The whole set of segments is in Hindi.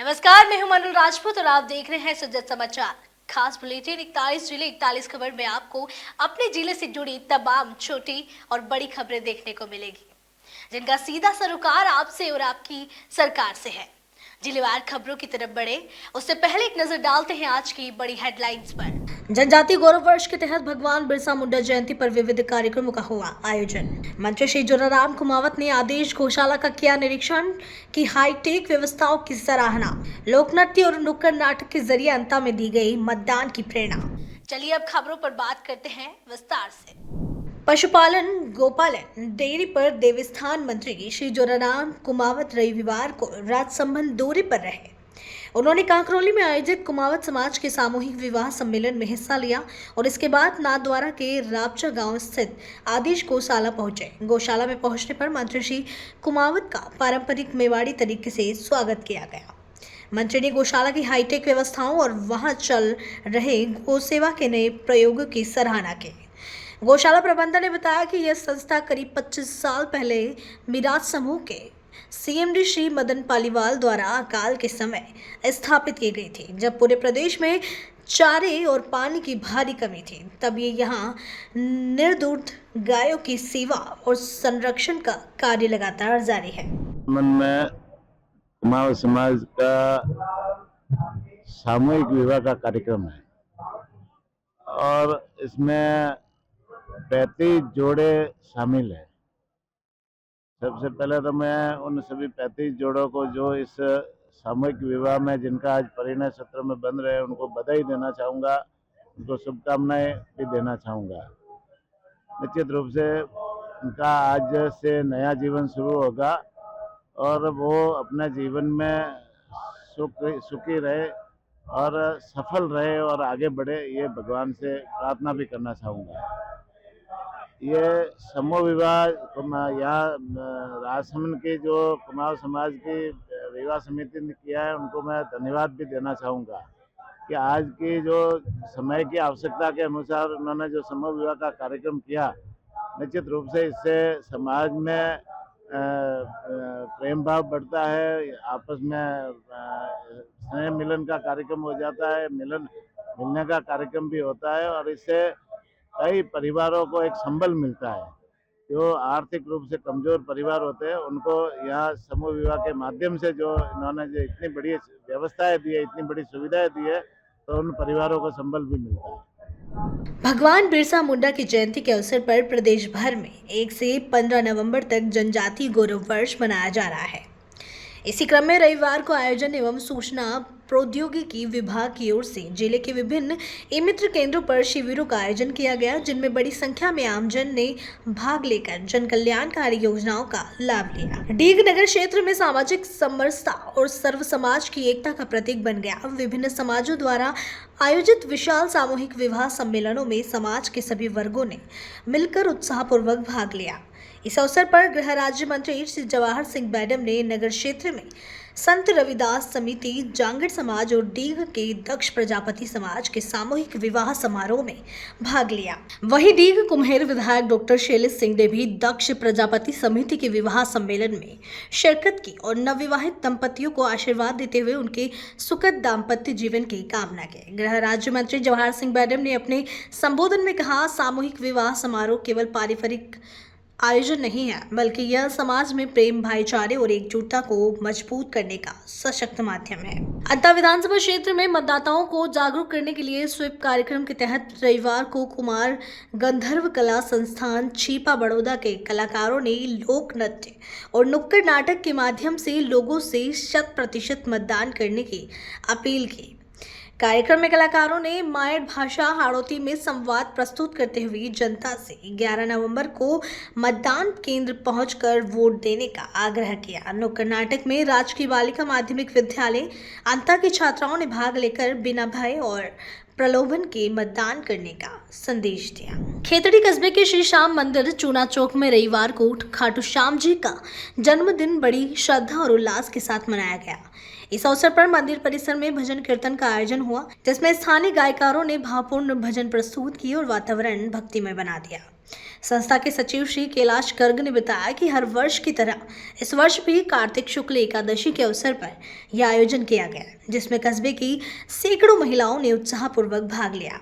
नमस्कार, मैं हूं मनु राजपूत और आप देख रहे हैं सजग समाचार। खास बुलेटिन 41 जिले 41 खबर में आपको अपने जिले से जुड़ी तमाम छोटी और बड़ी खबरें देखने को मिलेगी, जिनका सीधा सरोकार आपसे और आपकी सरकार से है। जिलेवार खबरों की तरफ बढ़े उससे पहले एक नजर डालते हैं आज की बड़ी हेडलाइंस पर। जनजातीय गौरव वर्ष के तहत भगवान बिरसा मुंडा जयंती पर विविध कार्यक्रमों का हुआ आयोजन। मंत्री श्री जोराराम कुमावत ने आदेश गौशाला का किया निरीक्षण की हाईटेक व्यवस्थाओं की सराहना। लोक नृत्य और नुक्कड़ नाटक के जरिए अंता में दी गई मतदान की प्रेरणा। चलिए अब खबरों पर बात करते हैं विस्तार से। पशुपालन गोपालन डेयरी पर देवस्थान मंत्री श्री जोराराम कुमावत रविवार को राजसंबंध दौरे पर रहे। उन्होंने कांकरोली में आयोजित कुमावत समाज के सामूहिक विवाह सम्मेलन में हिस्सा लिया और इसके बाद नाथद्वारा के रापचा गांव स्थित आदेश गौशाला पहुंचे। गौशाला में पहुंचने पर मंत्री श्री कुमावत का पारंपरिक मेवाड़ी तरीके से स्वागत किया गया। मंत्री ने गौशाला की हाईटेक व्यवस्थाओं और वहां चल रहे गौ सेवा के नए प्रयोगों की सराहना की। गौशाला प्रबंधन ने बताया कि यह संस्था करीब 25 साल पहले मिराज समूह के सीएमडी श्री मदन पालीवाल द्वारा अकाल के समय स्थापित की गई थी, जब पूरे प्रदेश में चारे और पानी की भारी कमी थी। तब ये यहाँ निर्दुग्ध गायों की सेवा और संरक्षण का कार्य लगातार जारी है। मन में कुमाऊं समाज का सामूहिक विवाह का कार्यक्रम है और इसमें 35 जोड़े शामिल है। सबसे पहले तो मैं उन सभी 35 जोड़ों को जो इस सामूहिक विवाह में जिनका आज परिणय सत्र में बन रहे हैं उनको बधाई देना चाहूँगा, उनको शुभकामनाएं भी देना चाहूँगा। निश्चित रूप से उनका आज से नया जीवन शुरू होगा और वो अपने जीवन में सुखी रहे और सफल रहे और आगे बढ़े, ये भगवान से प्रार्थना भी करना चाहूँगा। ये समूह विवाह यहाँ राजसमंद की जो कुमाऊं समाज की विवाह समिति ने किया है, उनको मैं धन्यवाद भी देना चाहूँगा कि आज की जो समय की आवश्यकता के अनुसार उन्होंने जो समूह विवाह का कार्यक्रम किया, निश्चित रूप से इससे समाज में प्रेम भाव बढ़ता है, आपस में स्नेह मिलन का कार्यक्रम हो जाता है, मिलने का कार्यक्रम भी होता है और इससे कई परिवारों को एक संबल मिलता है। जो आर्थिक रूप से कमजोर परिवार होते हैं उनको यहाँ समूह विवाह के माध्यम से जो इन्होंने जो इतनी बड़ी व्यवस्थाएं दी है, इतनी बड़ी सुविधाएं दी है, तो उन परिवारों को संबल भी मिलता है। भगवान बिरसा मुंडा की जयंती के अवसर पर प्रदेश भर में 1 से 15 नवंबर तक जनजातीय गौरव वर्ष मनाया जा रहा है। इसी क्रम में रविवार को आयोजन एवं सूचना प्रौद्योगिकी विभाग की ओर से जिले के विभिन्न ई-मित्र केंद्रों पर शिविरों का आयोजन किया गया, जिनमें बड़ी संख्या में आमजन ने भाग लेकर जन कल्याणकारी योजनाओं का लाभ लिया। डीग नगर क्षेत्र में सामाजिक समरसता और सर्व समाज की एकता का प्रतीक बन गया। विभिन्न समाजों द्वारा आयोजित विशाल सामूहिक विवाह सम्मेलनों में समाज के सभी वर्गों ने मिलकर उत्साहपूर्वक भाग लिया। इस अवसर पर गृह राज्य मंत्री श्री जवाहर सिंह मैडम ने नगर क्षेत्र में संत रविदास समिति, जांगड़ समाज और डीग के दक्ष प्रजापति समाज के सामूहिक विवाह समारोह में भाग लिया। वहीं डीग कुम्हेर विधायक डॉक्टर शैलेश सिंह ने भी दक्ष प्रजापति समिति के विवाह सम्मेलन में शिरकत की और नवविवाहित दंपतियों को आशीर्वाद देते हुए उनके सुखद दाम्पत्य जीवन की कामना की। गृह राज्य मंत्री जवाहर सिंह मैडम ने अपने संबोधन में कहा, सामूहिक विवाह समारोह केवल पारिवारिक आयोजन नहीं है, बल्कि यह समाज में प्रेम, भाईचारे और एकजुटता को मजबूत करने का सशक्त माध्यम है। अंता विधानसभा क्षेत्र में मतदाताओं को जागरूक करने के लिए स्वीप कार्यक्रम के तहत रविवार को कुमार गंधर्व कला संस्थान छीपा बड़ौदा के कलाकारों ने लोक नृत्य और नुक्कड़ नाटक के माध्यम से लोगों से 100% मतदान करने की अपील की। कार्यक्रम में कलाकारों ने मायड़ भाषा हाड़ौती में संवाद प्रस्तुत करते हुए जनता से 11 नवंबर को मतदान केंद्र पहुंचकर वोट देने का आग्रह किया। नुक्कड़ नाटक में राजकीय बालिका माध्यमिक विद्यालय अंता की छात्राओं ने भाग लेकर बिना भय और प्रलोभन के मतदान करने का संदेश दिया। खेतड़ी कस्बे के श्री श्याम मंदिर चूना चौक में रविवार को खाटू श्याम जी का जन्मदिन बड़ी श्रद्धा और उल्लास के साथ मनाया गया। इस अवसर पर मंदिर परिसर में भजन कीर्तन का आयोजन हुआ, जिसमें स्थानीय गायकारों ने भावपूर्ण भजन प्रस्तुत किए और वातावरण भक्तिमय बना दिया। संस्था के सचिव श्री कैलाश गर्ग ने बताया कि हर वर्ष की तरह इस वर्ष भी कार्तिक शुक्ल एकादशी के अवसर पर यह आयोजन किया गया, जिसमें कस्बे की सैकड़ों महिलाओं ने उत्साहपूर्वक भाग लिया।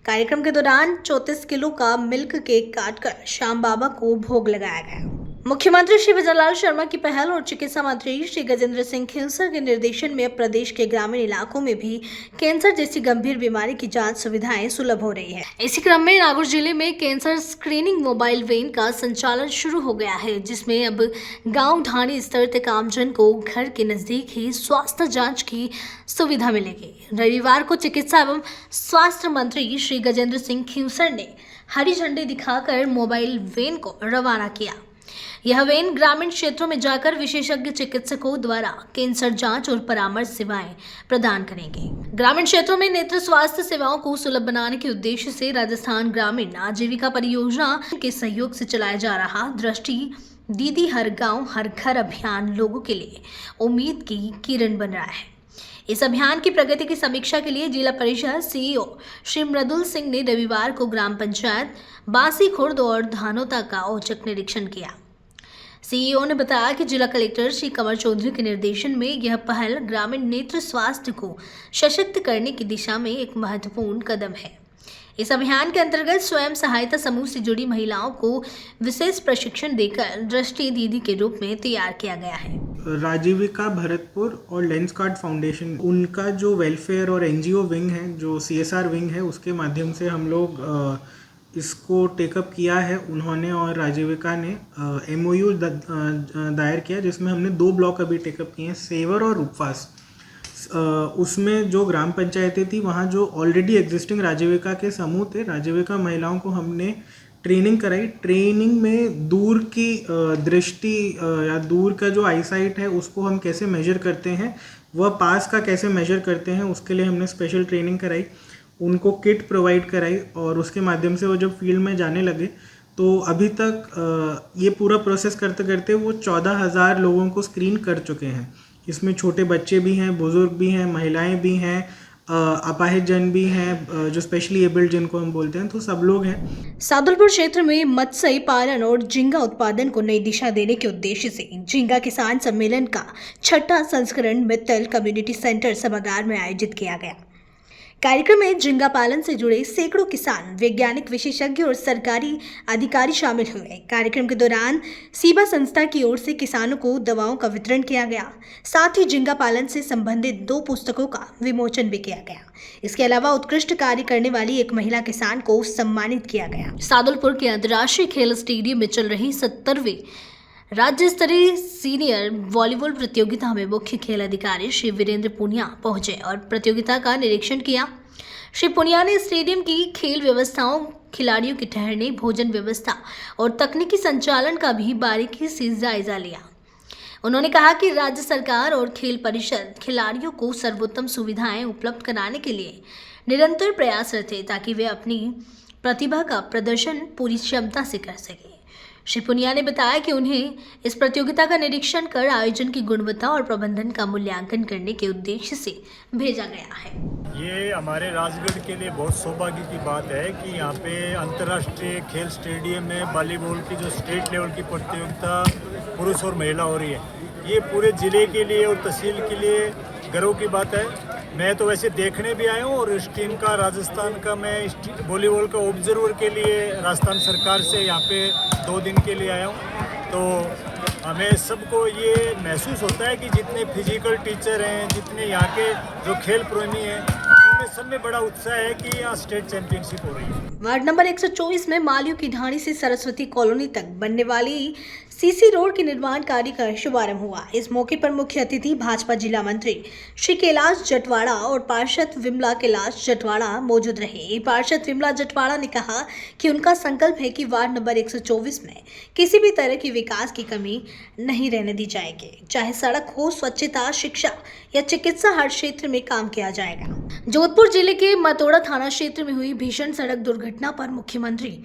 कार्यक्रम के दौरान 34 किलो का मिल्क केक काटकर श्याम बाबा को भोग लगाया गया। मुख्यमंत्री श्री विजयलाल शर्मा की पहल और चिकित्सा मंत्री श्री गजेंद्र सिंह खींवसर के निर्देशन में अब प्रदेश के ग्रामीण इलाकों में भी कैंसर जैसी गंभीर बीमारी की जांच सुविधाएं सुलभ हो रही है। इसी क्रम में नागौर जिले में कैंसर स्क्रीनिंग मोबाइल वैन का संचालन शुरू हो गया है, जिसमें अब गांव ढाणी स्तर तक आमजन को घर के नजदीक ही स्वास्थ्य जाँच की सुविधा मिलेगी। रविवार को चिकित्सा एवं स्वास्थ्य मंत्री श्री गजेंद्र सिंह खींवसर ने हरी झंडी दिखाकर मोबाइल वैन को रवाना किया। यह वैन ग्रामीण क्षेत्रों में जाकर विशेषज्ञ चिकित्सकों द्वारा कैंसर जांच और परामर्श सेवाएं प्रदान करेंगे। ग्रामीण क्षेत्रों में नेत्र स्वास्थ्य सेवाओं को सुलभ बनाने के उद्देश्य से राजस्थान ग्रामीण आजीविका परियोजना के सहयोग से चलाया जा रहा दृष्टि दीदी हर गांव हर घर अभियान लोगों के लिए उम्मीद की किरण बन रहा है। इस अभियान की प्रगति की समीक्षा के लिए जिला परिषद सीईओ श्री मृदुल सिंह ने रविवार को ग्राम पंचायत बासी खुर्द और धानोता का औचक निरीक्षण किया। सीईओ ने बताया कि जिला कलेक्टर श्री कंवर चौधरी के निर्देशन में यह पहल ग्रामीण नेत्र स्वास्थ्य को सशक्त करने की दिशा में एक महत्वपूर्ण कदम है। इस अभियान के अंतर्गत स्वयं सहायता समूह से जुड़ी महिलाओं को विशेष प्रशिक्षण देकर दृष्टि दीदी के रूप में तैयार किया गया है। राजीविका भरतपुर और लेंस कार्ड फाउंडेशन, उनका जो वेलफेयर और एनजीओ विंग है, जो सीएसआर विंग है, उसके माध्यम से हम लोग इसको टेकअप किया है। उन्होंने और राजीविका ने एमओयू दायर किया, जिसमें हमने 2 ब्लॉक अभी टेकअप किए हैं, सेवर और रूपवास। उसमें जो ग्राम पंचायतें थी, वहाँ जो ऑलरेडी एग्जिस्टिंग राजीविका के समूह थे, राजीविका महिलाओं को हमने ट्रेनिंग कराई। ट्रेनिंग में दूर की दृष्टि या दूर का जो आईसाइट है उसको हम कैसे मेजर करते हैं, वह पास का कैसे मेजर करते हैं, उसके लिए हमने स्पेशल ट्रेनिंग कराई। उनको किट प्रोवाइड कराई और उसके माध्यम से वो जब फील्ड में जाने लगे तो अभी तक ये पूरा प्रोसेस करते करते वो 14,000 लोगों को स्क्रीन कर चुके हैं। इसमें छोटे बच्चे भी हैं, बुजुर्ग भी हैं, महिलाएं भी हैं, अपाहिजन भी हैं, जो स्पेशली एबल्ड जिनको हम बोलते हैं, तो सब लोग हैं। सादुलपुर क्षेत्र में मत्स्य पालन और झींगा उत्पादन को नई दिशा देने के उद्देश्य से झींगा किसान सम्मेलन का 6वां संस्करण मित्तल कम्युनिटी सेंटर सभागार में आयोजित किया गया। कार्यक्रम में झींगा पालन से जुड़े सैकड़ों किसान, वैज्ञानिक, विशेषज्ञ और सरकारी अधिकारी शामिल हुए। कार्यक्रम के दौरान सीबा संस्था की ओर से किसानों को दवाओं का वितरण किया गया। साथ ही झींगा पालन से संबंधित 2 पुस्तकों का विमोचन भी किया गया। इसके अलावा उत्कृष्ट कार्य करने वाली एक महिला किसान को सम्मानित किया गया। सादुलपुर के अंतर्राष्ट्रीय खेल स्टेडियम में चल रही 70वीं राज्य स्तरीय सीनियर वॉलीबॉल प्रतियोगिता में मुख्य खेल अधिकारी श्री वीरेंद्र पुनिया पहुंचे और प्रतियोगिता का निरीक्षण किया। श्री पुनिया ने स्टेडियम की खेल व्यवस्थाओं, खिलाड़ियों के ठहरने, भोजन व्यवस्था और तकनीकी संचालन का भी बारीकी से जायजा लिया। उन्होंने कहा कि राज्य सरकार और खेल परिषद खिलाड़ियों को सर्वोत्तम सुविधाएं उपलब्ध कराने के लिए निरंतर प्रयासरत है, ताकि वे अपनी प्रतिभा का प्रदर्शन पूरी क्षमता से कर सकें। श्री पुनिया ने बताया कि उन्हें इस प्रतियोगिता का निरीक्षण कर आयोजन की गुणवत्ता और प्रबंधन का मूल्यांकन करने के उद्देश्य से भेजा गया है। ये हमारे राजगढ़ के लिए बहुत सौभाग्य की बात है कि यहाँ पे अंतर्राष्ट्रीय खेल स्टेडियम में वॉलीबॉल की जो स्टेट लेवल की प्रतियोगिता पुरुष और महिला हो रही है। ये पूरे ज़िले के लिए और तहसील के लिए गर्व की बात है। मैं तो वैसे देखने भी आया हूँ और इस टीम का, राजस्थान का, मैं वॉलीबॉल का ऑब्जर्वर के लिए राजस्थान सरकार से यहाँ पे 2 दिन के लिए आया हूँ। तो हमें सबको ये महसूस होता है कि जितने फिजिकल टीचर हैं, जितने यहाँ के जो खेल प्रेमी हैं, उनमें सब में बड़ा उत्साह है कि यहाँ स्टेट चैंपियनशिप हो रही है। वार्ड नंबर 124 में मालियों की ढाणी से सरस्वती कॉलोनी तक बनने वाली सीसी रोड के निर्माण कार्य का शुभारंभ हुआ। इस मौके पर मुख्य अतिथि भाजपा जिला मंत्री श्री कैलाश जटवाड़ा और पार्षद विमला कैलाश जटवाड़ा मौजूद रहे। पार्षद विमला जटवाड़ा ने कहा कि उनका संकल्प है कि वार्ड नंबर 124 में किसी भी तरह की विकास की कमी नहीं रहने दी जाएगी। चाहे सड़क हो, स्वच्छता, शिक्षा या चिकित्सा, हर क्षेत्र में काम किया जाएगा। जोधपुर जिले के मतोड़ा थाना क्षेत्र में हुई भीषण सड़क दुर्घटना पर मुख्यमंत्री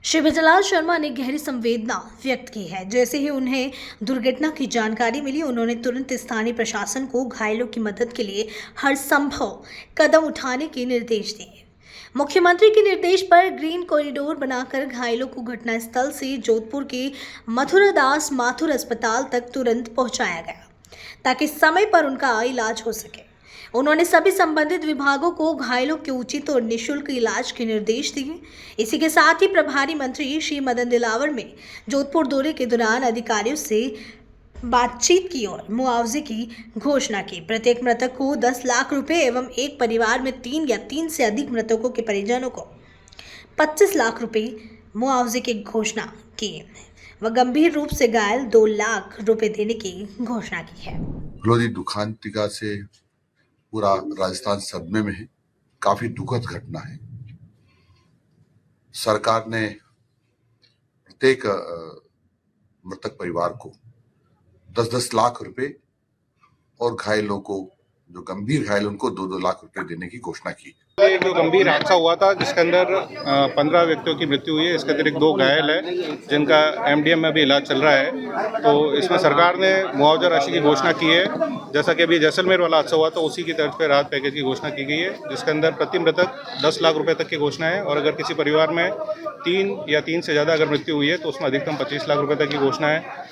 श्री विजयलाल शर्मा ने गहरी संवेदना व्यक्त की है। जैसे ही उन्हें दुर्घटना की जानकारी मिली, उन्होंने तुरंत स्थानीय प्रशासन को घायलों की मदद के लिए हर संभव कदम उठाने के निर्देश दिए। मुख्यमंत्री के निर्देश पर ग्रीन कॉरिडोर बनाकर घायलों को घटनास्थल से जोधपुर के मथुरादास माथुर अस्पताल तक तुरंत पहुंचाया गया ताकि समय पर उनका इलाज हो सके। उन्होंने सभी संबंधित विभागों को घायलों के उचित और निःशुल्क इलाज के निर्देश दिए। इसी के साथ ही प्रभारी मंत्री श्री मदन दिलावर ने जोधपुर दौरे के दौरान अधिकारियों से बातचीत की और मुआवजे की घोषणा की। प्रत्येक मृतक को 10 लाख रुपए एवं एक परिवार में 3 या 3 से अधिक मृतकों के परिजनों को 25 लाख रुपए मुआवजे की घोषणा की व गंभीर रूप से घायल 2 लाख रुपए देने की घोषणा की है। लोधी दुखांतिका से पूरा राजस्थान सदमे में है। काफी दुखद घटना है। सरकार ने प्रत्येक मृतक परिवार को 10-10 लाख रुपए और घायलों को, जो गंभीर घायल उनको 2-2 लाख रुपए देने की घोषणा की। ये जो गंभीर हादसा हुआ था जिसके अंदर 15 व्यक्तियों की मृत्यु हुई है, इसके अतिरिक्त 2 घायल है जिनका एमडीएम में भी इलाज चल रहा है। तो इसमें सरकार ने मुआवजा राशि की घोषणा की है। जैसा कि अभी जैसलमेर वाला हादसा हुआ तो उसी की तर्ज पर राहत पैकेज की घोषणा की गई है, जिसके अंदर प्रति मृतक 10 लाख रुपए तक की घोषणा है और अगर किसी परिवार में 3 या 3 से ज़्यादा अगर मृत्यु हुई है तो उसमें अधिकतम 25 लाख रुपए तक की घोषणा है।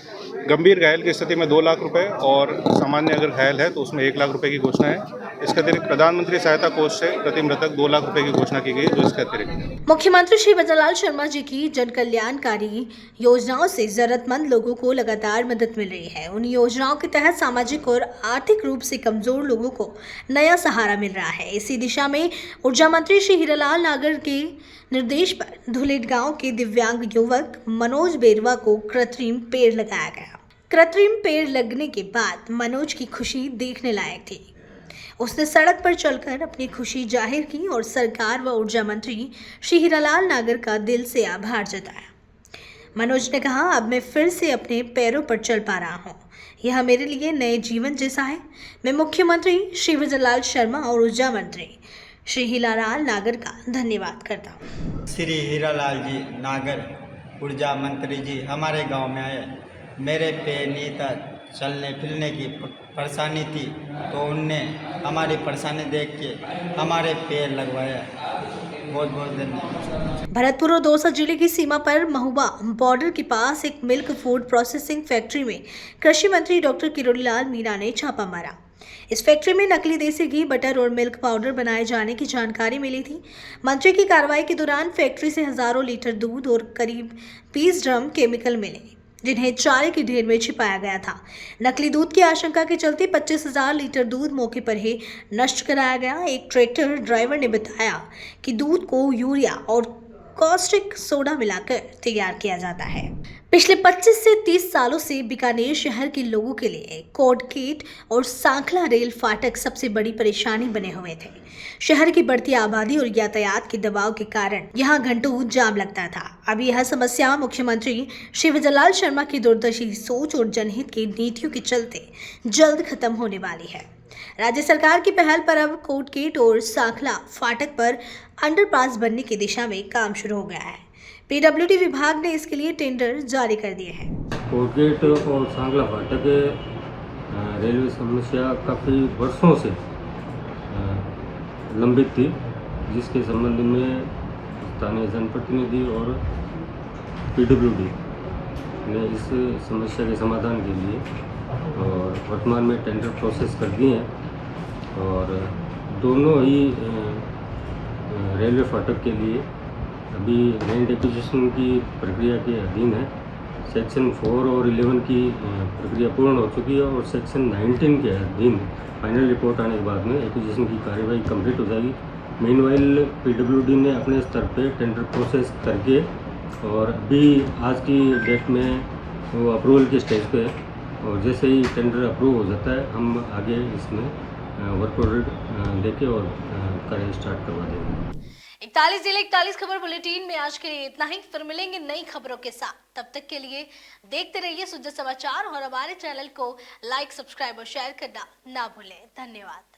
गंभीर घायल की स्थिति में 2 लाख रुपए और सामान्य अगर घायल है तो उसमें 1 लाख रुपए की घोषणा है। इसके अतिरिक्त प्रधानमंत्री सहायता कोष से प्रति मृतक 2 लाख रुपए की घोषणा की गई, जो इसके अतिरिक्त मुख्यमंत्री श्री भजनलाल शर्मा जी की जन कल्याणकारी योजनाओं से जरूरतमंद लोगों को लगातार मदद मिल रही है। उन योजनाओं के तहत सामाजिक और आर्थिक रूप से कमजोर लोगों को नया सहारा मिल रहा है। इसी दिशा में ऊर्जा मंत्री श्री हीरालाल नागर के निर्देश पर धुलेट गांव के दिव्यांग युवक मनोज बेरवा को कृत्रिम पेड़ लगाया गया। कृत्रिम पेड़ लगने के बाद मनोज की खुशी देखने लायक थी। उसने सड़क पर चलकर अपनी खुशी जाहिर की और सरकार व ऊर्जा मंत्री श्री हीरालाल नागर का दिल से आभार जताया। मनोज ने कहा, अब मैं फिर से अपने पैरों पर चल पा रहा हूँ। यह मेरे लिए नए जीवन जैसा है। मैं मुख्यमंत्री श्री भजनलाल शर्मा और ऊर्जा मंत्री श्री हीरालाल नागर का धन्यवाद करता हूँ। श्री हीरालाल जी नागर ऊर्जा मंत्री जी हमारे गांव में आए। मेरे पैर नहीं था, चलने फिरने की परेशानी थी, तो उनने हमारी परेशानी देख के हमारे पैर लगवाया। बहुत बहुत धन्यवाद। भरतपुर और दौसा जिले की सीमा पर महुआ बॉर्डर के पास एक मिल्क फूड प्रोसेसिंग फैक्ट्री में कृषि मंत्री डॉक्टर किरोड़ीलाल मीणा ने छापा मारा। इस फैक्ट्री में नकली देसी घी, बटर और मिल्क पाउडर बनाए जाने की जानकारी मिली थी। मंत्री की कार्रवाई के दौरान फैक्ट्री से हजारों लीटर दूध और करीब 20 ड्रम केमिकल मिले, जिन्हें चारे के ढेर में छिपाया गया था। नकली दूध की आशंका के चलते 25,000 लीटर दूध मौके पर ही नष्ट कराया गया। एक ट्रैक्टर ड्राइवर ने बताया कि दूध को यूरिया और कॉस्टिक सोडा मिलाकर तैयार किया जाता है। पिछले 25 से 30 सालों से बीकानेर शहर के लोगों के लिए कोटगेट और सांखला रेल फाटक सबसे बड़ी परेशानी बने हुए थे। शहर की बढ़ती आबादी और यातायात के दबाव के कारण यहां घंटों जाम लगता था। अब यह समस्या मुख्यमंत्री श्री भजनलाल शर्मा की दूरदर्शी सोच और जनहित की नीतियों के चलते जल्द खत्म होने वाली है। राज्य सरकार की पहल पर अब कोटगेट और सांखला फाटक पर अंडरपास बनने की दिशा में काम शुरू हो गया है। पीडब्ल्यूडी विभाग ने इसके लिए टेंडर जारी कर दिए हैं। कोटगेट और सांखला फाटक रेलवे समस्या काफ़ी वर्षों से लंबित थी, जिसके संबंध में स्थानीय जनप्रतिनिधि और पीडब्ल्यूडी ने इस समस्या के समाधान के लिए और वर्तमान में टेंडर प्रोसेस कर दिए हैं और दोनों ही रेलवे फाटक के लिए अभी लैंड एक्विजिशन की प्रक्रिया के अधीन है। सेक्शन 4 और 11 की प्रक्रिया पूर्ण हो चुकी है और सेक्शन 19 के अधीन फाइनल रिपोर्ट आने के बाद में एक्विजिशन की कार्यवाही कंप्लीट हो जाएगी। मीनवाइल पीडब्ल्यूडी ने अपने स्तर पे टेंडर प्रोसेस करके और अभी आज की डेट में वो अप्रूवल के स्टेज पे है और जैसे ही टेंडर अप्रूव हो जाता है हम आगे इसमें वर्क ऑर्डर देके और कार्य स्टार्ट करवा देंगे। 41 जिले 41 खबर बुलेटिन में आज के लिए इतना ही। फिर मिलेंगे नई खबरों के साथ। तब तक के लिए देखते रहिए सुद्ध समाचार और हमारे चैनल को लाइक, सब्सक्राइब और शेयर करना ना भूलें। धन्यवाद।